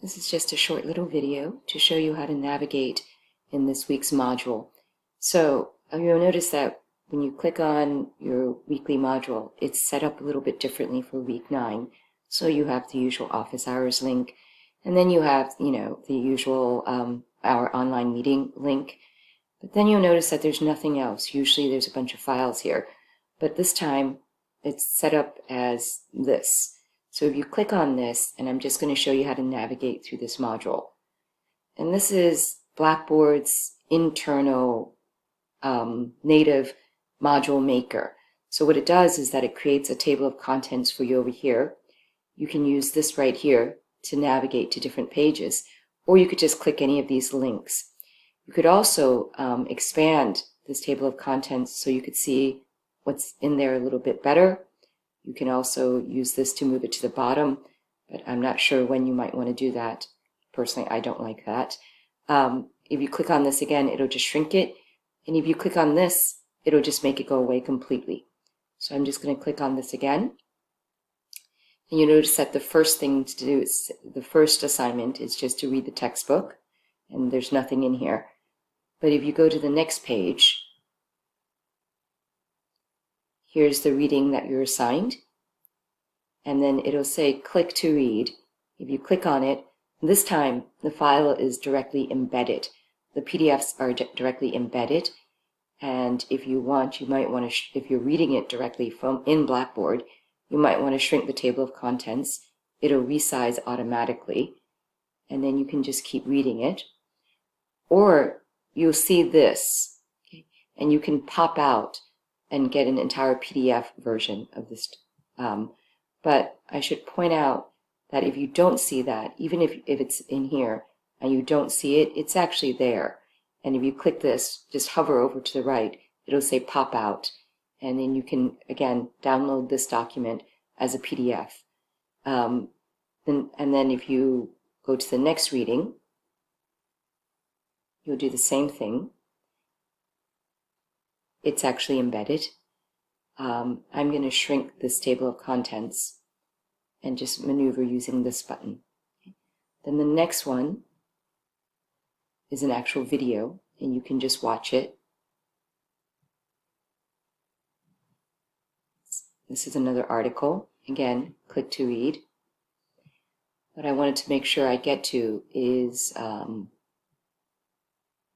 This is just a short little video to show you how to navigate in this week's module. So you'll notice that when you click on your weekly module, it's set up a little bit differently for week 9. So you have the usual office hours link, and then you have, the usual our online meeting link. But then you'll notice that there's nothing else. Usually there's a bunch of files here, but this time it's set up as this. So if you click on this, and I'm just going to show you how to navigate through this module. And this is Blackboard's internal native module maker. So what it does is that it creates a table of contents for you over here. You can use this right here to navigate to different pages, or you could just click any of these links. You could also expand this table of contents so you could see what's in there a little bit better. You can also use this to move it to the bottom, but I'm not sure when you might want to do that. Personally, I don't like that. If you click on this again, it'll just shrink it. And if you click on this, it'll just make it go away completely. So I'm just going to click on this again. And you notice that the first thing to do is, the first assignment is just to read the textbook, and there's nothing in here. But if you go to the next page, here's the reading that you're assigned, and then it'll say click to read. If you click on it, this time the file is directly embedded. The PDFs are directly embedded, and if you want, you might want to, if you're reading it directly from in Blackboard, you might want to shrink the table of contents. It'll resize automatically, and then you can just keep reading it. Or you'll see this, okay? And you can pop out and get an entire PDF version of this. But I should point out that if you don't see that, even if it's in here and you don't see it, it's actually there. And if you click this, just hover over to the right, it'll say pop out. And then you can, again, download this document as a PDF. And then if you go to the next reading, you'll do the same thing. It's actually embedded. I'm going to shrink this table of contents and just maneuver using this button. Then the next one is an actual video, and you can just watch it. This is another article. Again, click to read. What I wanted to make sure I get to is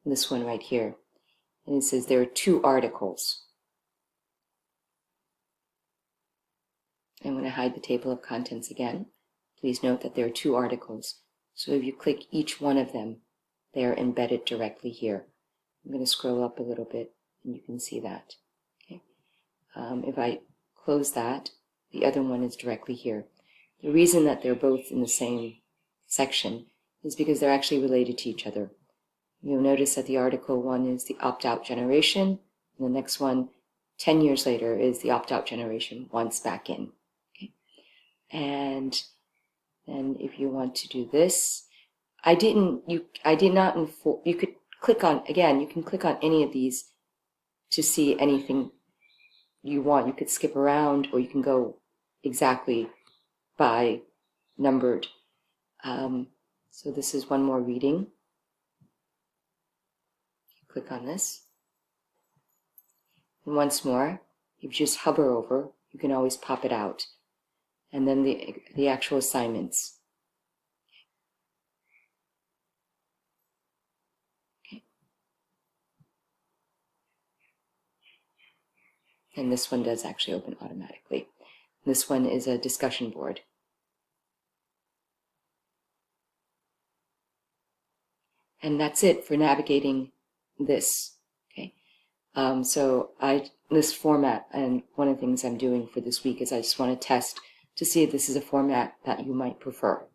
this one right here. And it says there are 2 articles. I'm going to hide the table of contents again. Please note that there are 2 articles. So if you click each one of them, they are embedded directly here. I'm going to scroll up a little bit and you can see that. Okay. If I close that, the other one is directly here. The reason that they're both in the same section is because they're actually related to each other. You'll notice that the article one is the opt-out generation, and the next one, 10 years later, is the opt-out generation wants back in. Okay. And then if you want to do this, I did not inform, you could click on, again, you can click on any of these to see anything you want. You could skip around, or you can go exactly by numbered. So this is one more reading. Click on this. And once more, if you just hover over, you can always pop it out. And then the actual assignments. Okay. And this one does actually open automatically. This one is a discussion board. And that's it for navigating this. Okay. So this format, and one of the things I'm doing for this week is I just want to test to see if this is a format that you might prefer.